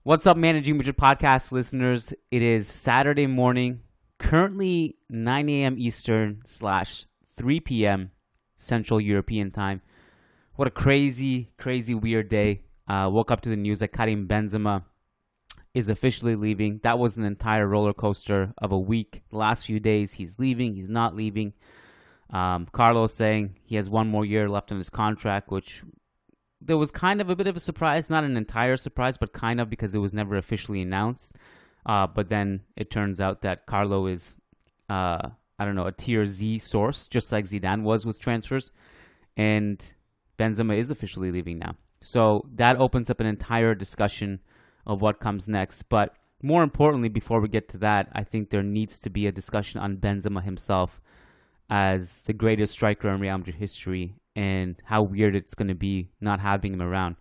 What's up, Managing Madrid Podcast listeners? It is Saturday morning, currently 9 a.m. Eastern / 3 p.m. Central European time. What a crazy, weird day. Woke up to the news that Karim Benzema is officially leaving. That was an entire roller coaster of a week. The last few days, he's leaving, he's not leaving. Carlos saying he has one more year left on his contract, which there was kind of a bit of a surprise, not an entire surprise, but kind of, because it was never officially announced. But then it turns out that Carlo is, a tier Z source, just like Zidane was with transfers. And Benzema is officially leaving now. So that opens up an entire discussion of what comes next. But more importantly, before we get to that, I think there needs to be a discussion on Benzema himself as the greatest striker in Real Madrid history, and how weird it's going to be not having him around.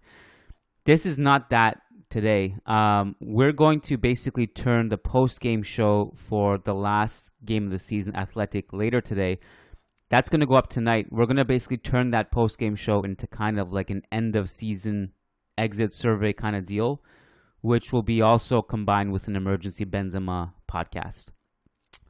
This is not that today. We're going to basically turn the post-game show for the last game of the season, Athletic, later today. That's going to go up tonight. We're going to basically turn that post-game show into kind of like an end-of-season exit survey kind of deal, which will be also combined with an emergency Benzema podcast.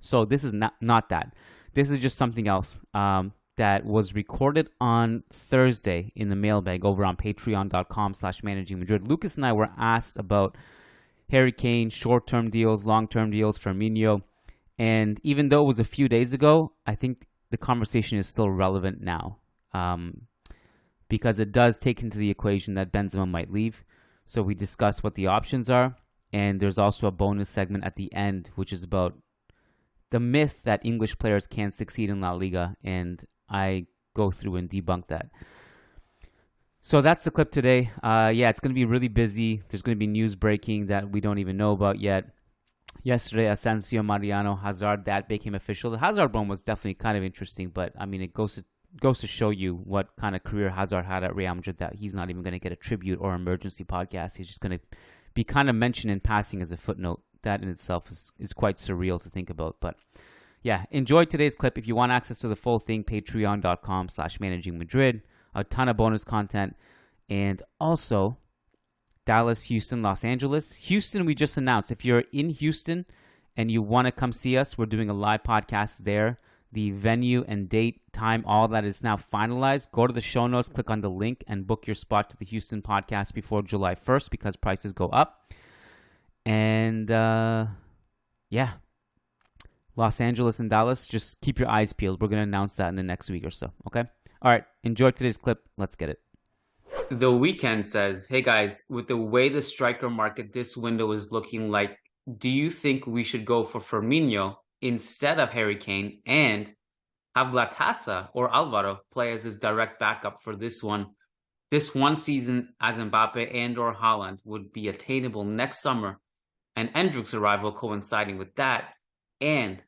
So this is not that. This is just something else that was recorded on Thursday in the mailbag over on patreon.com/Managing Madrid. Lucas and I were asked about Harry Kane, short-term deals, long-term deals, Firmino. And even though it was a few days ago, I think the conversation is still relevant now, because it does take into the equation that Benzema might leave. So we discuss what the options are. And there's also a bonus segment at the end, which is about the myth that English players can't succeed in La Liga, and I go through and debunk that. So that's the clip today. It's going to be really busy. There's going to be news breaking that we don't even know about yet. Yesterday, Asensio, Mariano, Hazard, that became official. The Hazard one was definitely kind of interesting, but I mean, it goes to show you what kind of career Hazard had at Real Madrid, that he's not even going to get a tribute or emergency podcast. He's just going to be kind of mentioned in passing as a footnote. That in itself is quite surreal to think about. But yeah, enjoy today's clip. If you want access to the full thing, patreon.com/Managing Madrid. A ton of bonus content. And also, Dallas, Houston, Los Angeles. Houston, we just announced. If you're in Houston and you want to come see us, we're doing a live podcast there. The venue and date, time, all that is now finalized. Go to the show notes, click on the link, and book your spot to the Houston podcast before July 1st, because prices go up. And, Los Angeles and Dallas, just keep your eyes peeled. We're going to announce that in the next week or so, okay? All right, enjoy today's clip. Let's get it. The Weeknd says, hey guys, with the way the striker market this window is looking like, do you think we should go for Firmino instead of Harry Kane and have Latasa or Alvaro play as his direct backup for this one? This one season as Mbappe and or Haaland would be attainable next summer, and Endrick's arrival coinciding with that. And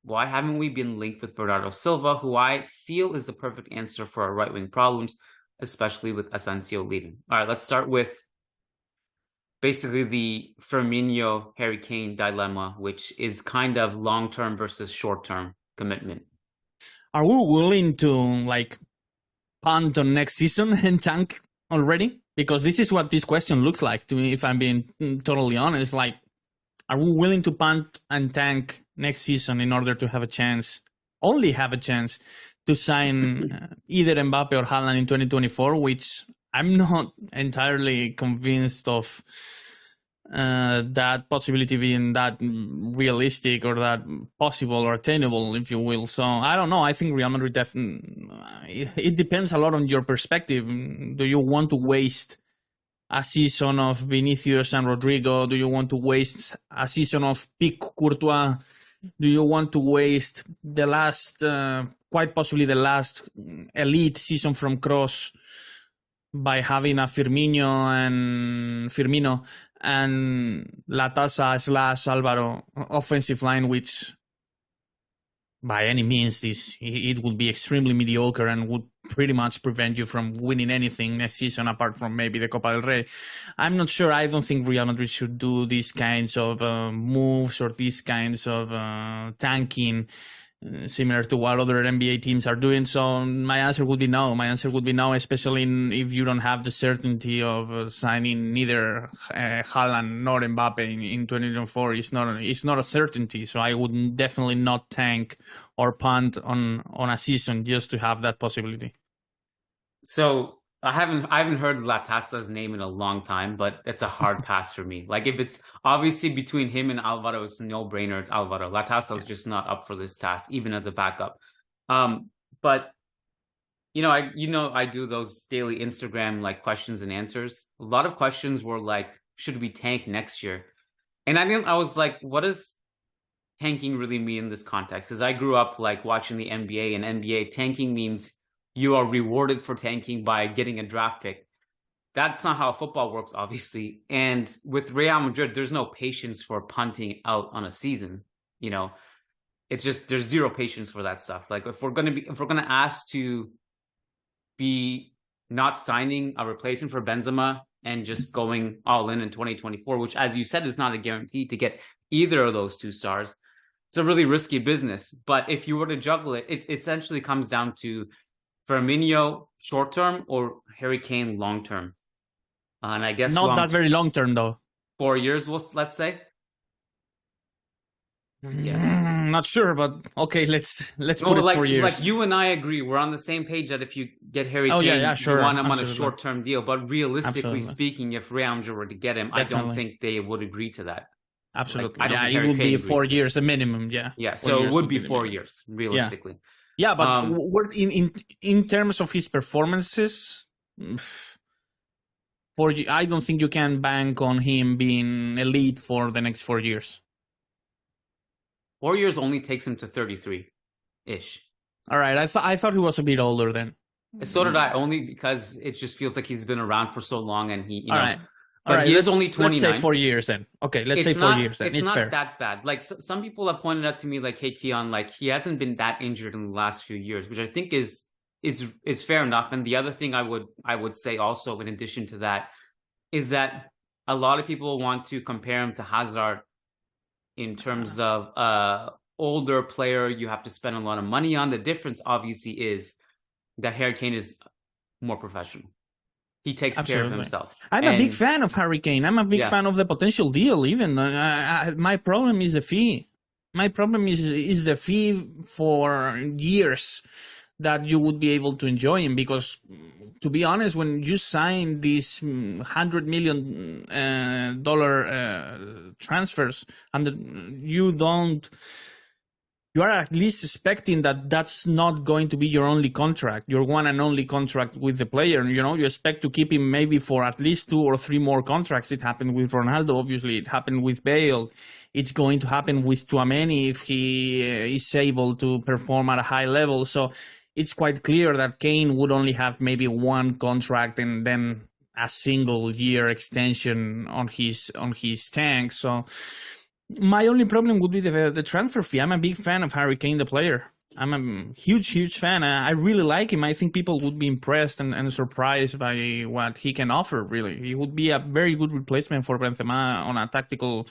why haven't we been linked with Bernardo Silva, who I feel is the perfect answer for our right-wing problems, especially with Asensio leaving? All right, let's start with basically the Firmino-Harry Kane dilemma, which is kind of long-term versus short-term commitment. Are we willing to, punt on next season and tank already? Because this is what this question looks like to me, if I'm being totally honest. Are we willing to punt and tank next season in order to have a chance, only have a chance, to sign either Mbappe or Haaland in 2024, which I'm not entirely convinced of that possibility being that realistic or that possible or attainable, if you will. So I don't know. I think Real Madrid it depends a lot on your perspective. Do you want to waste a season of Vinicius and Rodrygo? Do you want to waste a season of peak Courtois? Do you want to waste the last, quite possibly the last elite season from Kroos by having a Firmino and Latasa / Alvaro offensive line, which by any means it would be extremely mediocre and would pretty much prevent you from winning anything next season apart from maybe the Copa del Rey? I'm not sure. I don't think Real Madrid should do these kinds of moves or these kinds of tanking similar to what other NBA teams are doing. So my answer would be no. My answer would be no, especially if you don't have the certainty of signing neither Haaland nor Mbappe in 2024. It's not a certainty. So I would definitely not tank or punt on a season just to have that possibility. So I haven't heard Latasa's name in a long time, but it's a hard pass for me. Like if it's obviously between him and Alvaro, it's a no-brainer. It's Alvaro. Latasa's just not up for this task, even as a backup. But I do those daily Instagram like questions and answers. A lot of questions were like, should we tank next year? And I was like, what does tanking really mean in this context? Because I grew up like watching the NBA, and NBA tanking means you are rewarded for tanking by getting a draft pick. That's not how football works, obviously. And with Real Madrid, there's no patience for punting out on a season. It's just there's zero patience for that stuff. Like if we're gonna ask to be not signing a replacement for Benzema and just going all in 2024, which, as you said, is not a guarantee to get either of those two stars. It's a really risky business. But if you were to juggle it, it essentially comes down to Firmino short term or Harry Kane long term, and I guess not that very long term though. 4 years, let's say. Yeah, not sure, but okay, let's put it 4 years. Like you and I agree, we're on the same page that if you get Harry Kane, sure. you want him Absolutely. on a short term deal. But realistically speaking, if Real Madrid were to get him, Definitely. I don't think they would agree to that. Absolutely, it would be 4 years a minimum. Yeah, so it would be 4 years realistically. Yeah, but in terms of his performances, I don't think you can bank on him being elite for the next 4 years. 4 years only takes him to 33-ish. All right, I thought he was a bit older then. So did I, only because it just feels like he's been around for so long, and he, All right. But he is only 29. Let's say 4 years then. Okay, let's say 4 years then. It's not fair. that bad. Like some people have pointed out to me, like, hey, Kiyan, like he hasn't been that injured in the last few years, which I think is fair enough. And the other thing I would say also, in addition to that, is that a lot of people want to compare him to Hazard in terms of older player you have to spend a lot of money on. The difference obviously is that Harry Kane is more professional. He takes care of himself. I'm a big fan of Harry Kane. I'm a big fan of the potential deal even. My problem is the fee. My problem is the fee for years that you would be able to enjoy him, because to be honest, when you sign these $100 million transfers and you are at least expecting that that's not going to be your only contract, your one and only contract with the player. You expect to keep him maybe for at least 2 or 3 more contracts. It happened with Ronaldo, obviously. It happened with Bale. It's going to happen with Tchouaméni if he is able to perform at a high level. So it's quite clear that Kane would only have maybe 1 contract and then a single year extension on his tank. So my only problem would be the transfer fee. I'm a big fan of Harry Kane, the player. I'm a huge fan. I really like him. I think people would be impressed and surprised by what he can offer, really. He would be a very good replacement for Benzema on a tactical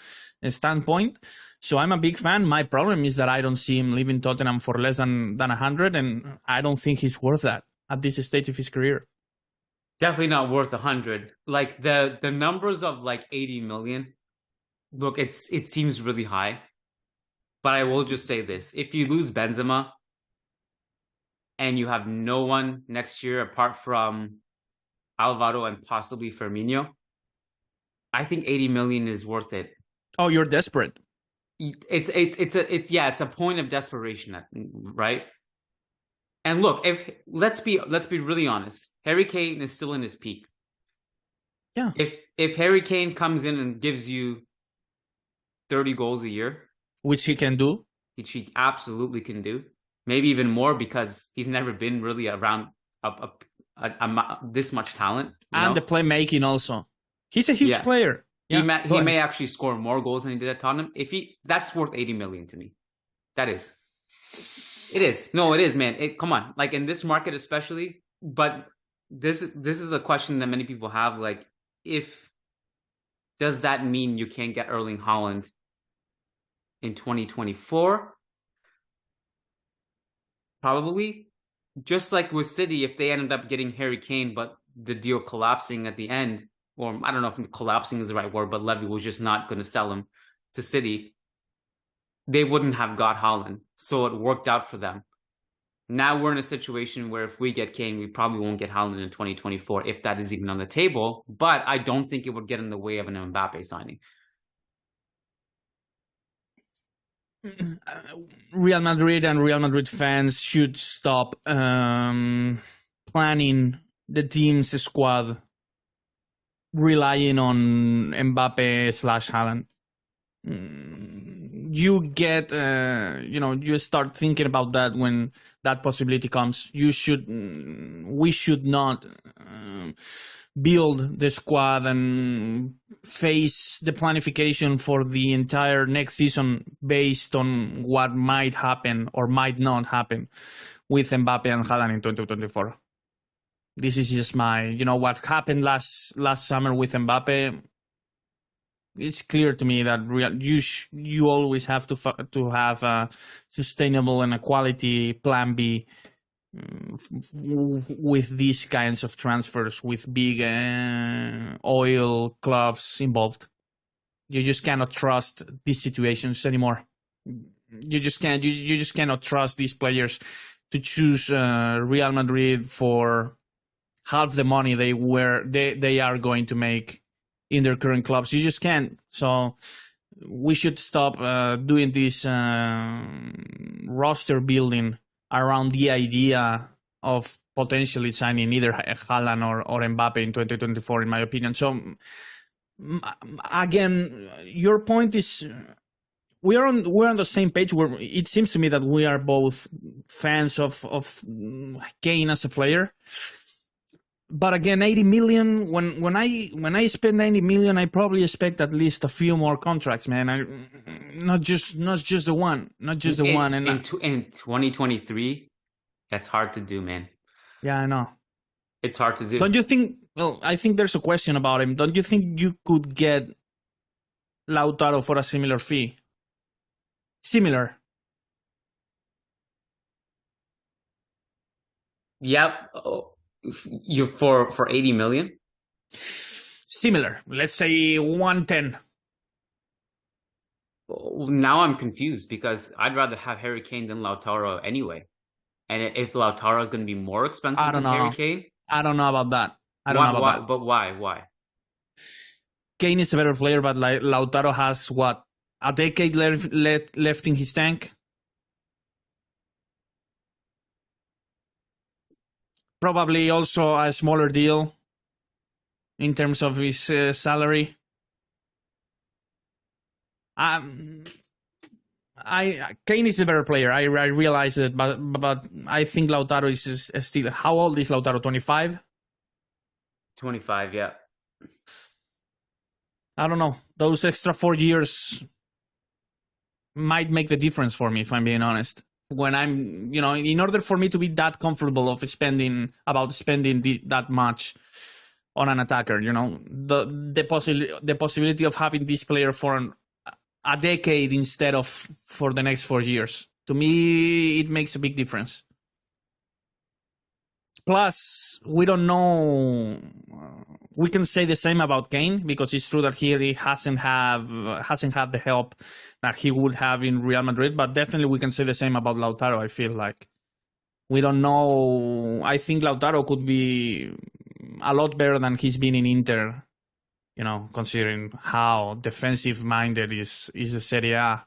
standpoint. So I'm a big fan. My problem is that I don't see him leaving Tottenham for less than 100, and I don't think he's worth that at this stage of his career. Definitely not worth 100. Like the numbers of like 80 million. Look, it seems really high, but I will just say this. If you lose Benzema and you have no one next year apart from Alvaro and possibly Firmino, I think 80 million is worth it. Oh, you're desperate. It's a point of desperation, right? And look, let's be really honest. Harry Kane is still in his peak. Yeah. If Harry Kane comes in and gives you 30 goals a year, which he can do, which he absolutely can do, maybe even more, because he's never been really around this much talent, and the playmaking also. He's a huge player. Yeah, he may actually score more goals than he did at Tottenham. That's worth 80 million to me. That is. It is. No, it is, man. Come on. Like in this market especially, but this is a question that many people have, like, does that mean you can't get Erling Haaland in 2024? probably. Just like with City, if they ended up getting Harry Kane, but the deal collapsing at the end, or I don't know if collapsing is the right word, but Levy was just not going to sell him to City, they wouldn't have got Haaland. So it worked out for them. Now we're in a situation where if we get Kane, we probably won't get Haaland in 2024, if that is even on the table. But I don't think it would get in the way of an Mbappe signing. Real Madrid and Real Madrid fans should stop planning the team's squad relying on Mbappe / Haaland. You get, you start thinking about that when that possibility comes. We should not build the squad and face the planification for the entire next season based on what might happen or might not happen with Mbappe and Haaland in 2024. This is just what happened last summer with Mbappe. It's clear to me that you always have to have a sustainable and a quality plan B with these kinds of transfers with big oil clubs involved. You just cannot trust these situations anymore. You just can't. You just cannot trust these players to choose Real Madrid for half the money they are going to make in their current clubs. You just can't. So we should stop doing this roster building around the idea of potentially signing either Haaland or Mbappe in 2024, in my opinion. So again, your point is we're on the same page. Where it seems to me that we are both fans of Kane as a player. But again, 80 million. When I spend 90 million, I probably expect at least a few more contracts, man. Not just the one, And in 2023, that's hard to do, man. Yeah, I know. It's hard to do. Don't you think? Well, I think there's a question about him. Don't you think you could get Lautaro for a similar fee? Similar. Yep. You for 80 million? Similar. Let's say 110. Now I'm confused because I'd rather have Harry Kane than Lautaro anyway. And if Lautaro is going to be more expensive than Harry Kane? I don't know about that. But why? Why? Kane is a better player, but Lautaro has, a decade left in his tank? Probably also a smaller deal in terms of his salary. Kane is the better player. I realize it, but I think Lautaro is still. How old is Lautaro? 25. 25, yeah. I don't know. Those extra 4 years might make the difference for me, if I'm being honest. When I'm, in order for me to be that comfortable of spending that much on an attacker, the possibility of having this player for a decade instead of for the next 4 years, to me, it makes a big difference. Plus, we don't know. We can say the same about Kane because it's true that he hasn't had the help that he would have in Real Madrid. But definitely, we can say the same about Lautaro. I feel like we don't know. I think Lautaro could be a lot better than he's been in Inter. Considering how defensive minded is the Serie A.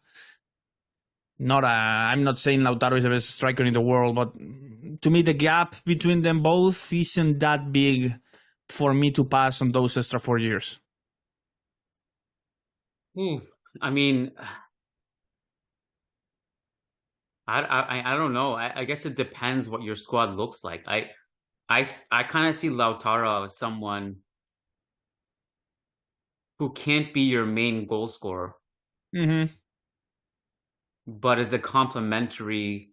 I'm not saying Lautaro is the best striker in the world, but to me, the gap between them both isn't that big for me to pass on those extra 4 years. I mean, I don't know. I guess it depends what your squad looks like. I kind of see Lautaro as someone who can't be your main goal scorer. Mm-hmm. But is a complementary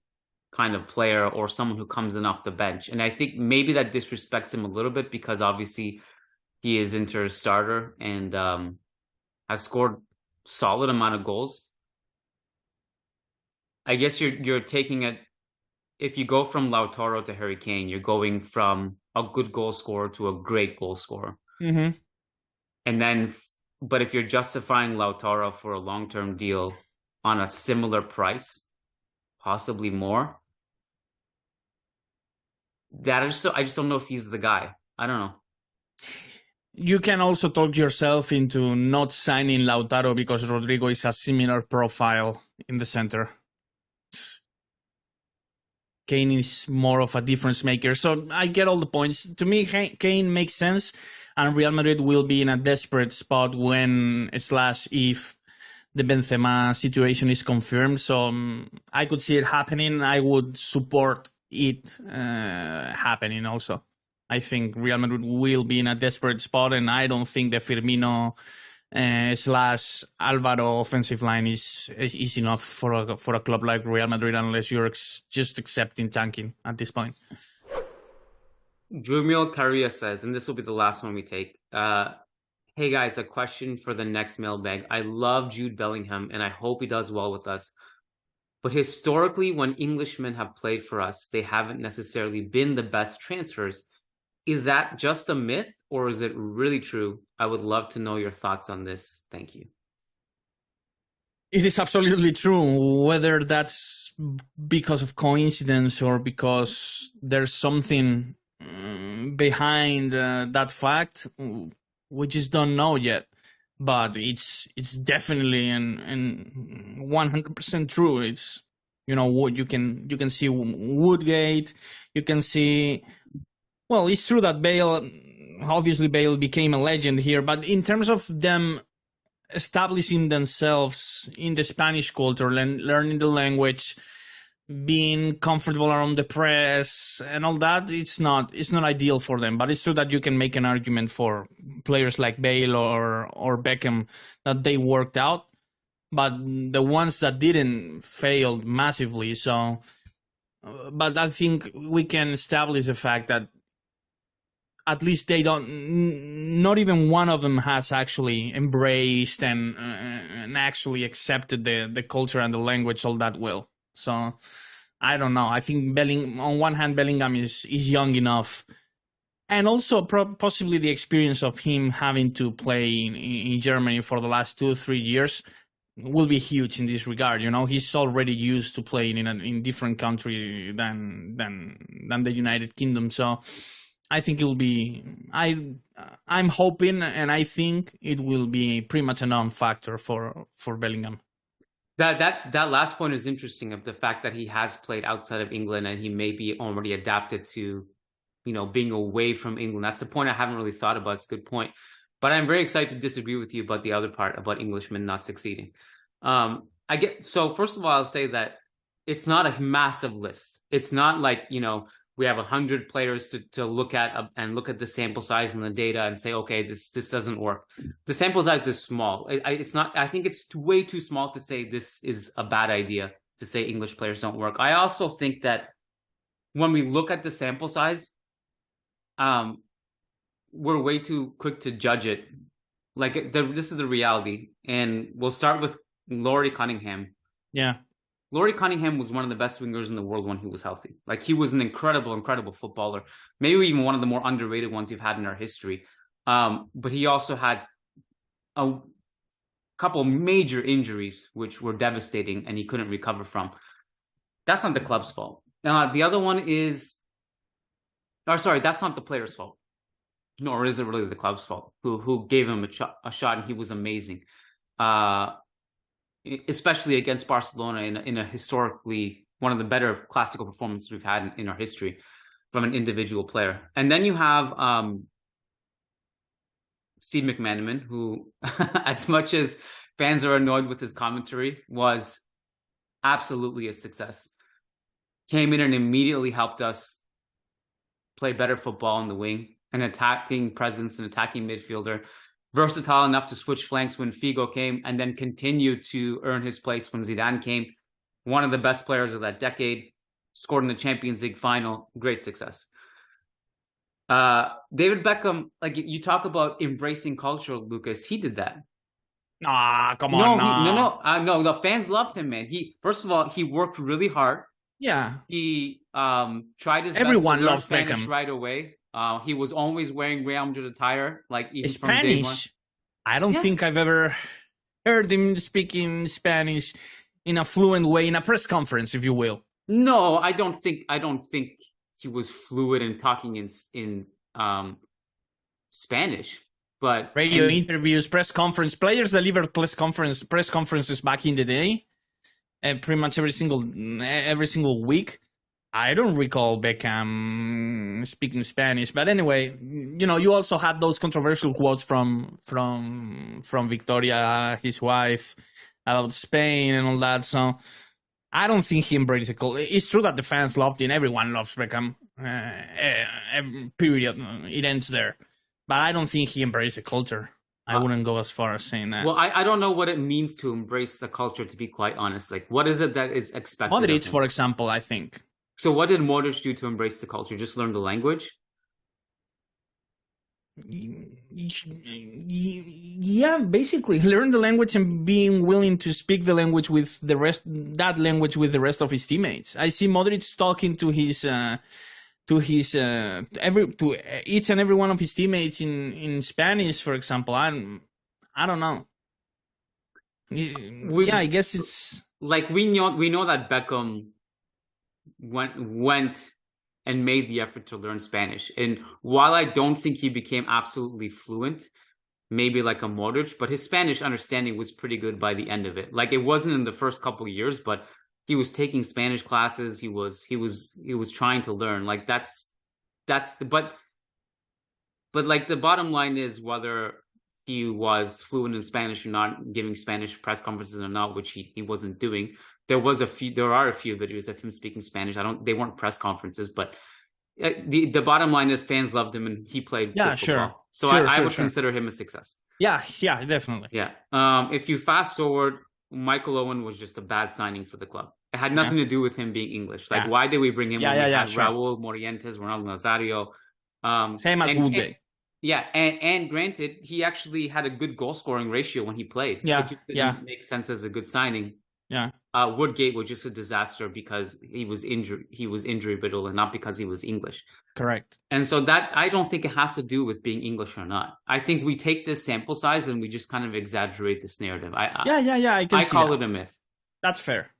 kind of player or someone who comes in off the bench. And I think maybe that disrespects him a little bit because obviously he is Inter's starter and has scored solid amount of goals. I guess you're taking it if you go from Lautaro to Harry Kane, you're going from a good goal scorer to a great goal scorer. Mm-hmm. And then, but if you're justifying Lautaro for a long-term deal on a similar price, possibly more, I just don't know if he's the guy. I don't know. You can also talk yourself into not signing Lautaro because Rodrygo is a similar profile in the center. Kane is more of a difference maker. So I get all the points. To me, Kane makes sense, and Real Madrid will be in a desperate spot when / if the Benzema situation is confirmed. So I could see it happening. I would support it happening also. I think Real Madrid will be in a desperate spot, and I don't think the Firmino / Alvaro offensive line is easy enough for a club like Real Madrid unless you're just accepting tanking at this point. Drumil Caria says, and this will be the last one we take. Hey guys, a question for the next mailbag. I love Jude Bellingham, and I hope he does well with us. But historically, when Englishmen have played for us, they haven't necessarily been the best transfers. Is that just a myth, or is it really true? I would love to know your thoughts on this. Thank you. It is absolutely true. Whether that's because of coincidence or because there's something behind that fact, we just don't know yet. But it's definitely and 100% true. It's what you can see Woodgate, you can see. Well, it's true that Bale became a legend here, but in terms of them establishing themselves in the Spanish culture, learning the language, being comfortable around the press and all that, it's not ideal for them. But it's true that you can make an argument for players like Bale or Beckham that they worked out, but the ones that didn't failed massively. So, but I think we can establish the fact that at least they not even one of them has actually embraced and actually accepted the culture and the language all that well. So I don't know. I think on one hand, Bellingham is young enough, and also possibly the experience of him having to play in Germany for the last 2-3 years will be huge in this regard. He's already used to playing in different country than the United Kingdom. So I think it will be. I'm hoping, and I think it will be pretty much a non-factor for Bellingham. That last point is interesting, of the fact that he has played outside of England and he may be already adapted to, being away from England. That's a point I haven't really thought about. It's a good point, but I'm very excited to disagree with you about the other part about Englishmen not succeeding. So first of all, I'll say that it's not a massive list. It's not like we have 100 players to look at and look at the sample size and the data and say, okay, this doesn't work. The sample size is small. It's not. I think it's way too small to say this is a bad idea, to say English players don't work. I also think that when we look at the sample size, we're way too quick to judge it. Like this is the reality, and we'll start with Laurie Cunningham. Yeah. Laurie Cunningham was one of the best wingers in the world when he was healthy. Like, he was an incredible footballer. Maybe even one of the more underrated ones we've had in our history. But he also had a couple major injuries, which were devastating, and he couldn't recover from. That's not the club's fault. The other one is... that's not the player's fault. Nor is it really the club's fault, who gave him a shot, and he was amazing. Especially against Barcelona in a historically one of the better classical performances we've had in our history from an individual player. And then you have Steve McManaman, who, as much as fans are annoyed with his commentary, was absolutely a success. Came in and immediately helped us play better football in the wing, an attacking presence, an attacking midfielder. Versatile enough to switch flanks when Figo came, and then continued to earn his place when Zidane came. One of the best players of that decade, scored in the Champions League final. Great success. David Beckham, like you talk about embracing culture, Lucas, he did that. Come on. No. The fans loved him, man. First of all, he worked really hard. Yeah. He tried his Everyone best to learn loves Spanish Beckham. right away. He was always wearing Real Madrid attire, like even from day one. Spanish. I don't Yeah. think I've ever heard him speaking Spanish in a fluent way in a press conference, if you will. No, I don't think he was fluid in talking in Spanish. But Radio interviews, press conference. Players delivered press conferences back in the day, pretty much every single week. I don't recall Beckham speaking Spanish, but anyway, you also had those controversial quotes from Victoria, his wife, about Spain and all that. So I don't think he embraced the culture. It's true that the fans loved him. Everyone loves Beckham. Period. It ends there. But I don't think he embraced the culture. I wouldn't go as far as saying that. Well, I don't know what it means to embrace the culture, to be quite honest. Like, what is it that is expected of Modric, him? for example, I think. So what did Modric do to embrace the culture? Just learn the language? Yeah, basically learn the language and being willing to speak the language with the rest of his teammates. I see Modric talking to each and every one of his teammates in Spanish, for example. I don't know. I guess it's like we know that Beckham went and made the effort to learn Spanish. And while I don't think he became absolutely fluent, maybe like a Modric, but his Spanish understanding was pretty good by the end of it. Like, it wasn't in the first couple of years, but he was taking Spanish classes. He was trying to learn. Like, but like the bottom line is, whether he was fluent in Spanish or not, giving Spanish press conferences or not, which he wasn't doing. There are a few videos of him speaking Spanish. They weren't press conferences, but the bottom line is fans loved him and he played good football. So I would consider him a success. Yeah, definitely. Yeah. If you fast forward, Michael Owen was just a bad signing for the club. It had nothing to do with him being English. Like, why did we bring him when we had Raul, Morientes, Ronaldo Nazario? Same as Woodley. Yeah, and granted, he actually had a good goal scoring ratio when he played. Yeah, which didn't make sense as a good signing. Yeah. Woodgate was just a disaster because he was injury brittle and not because he was English. Correct. And so that, I don't think it has to do with being English or not. I think we take this sample size and we just kind of exaggerate this narrative. I call it a myth. That's fair.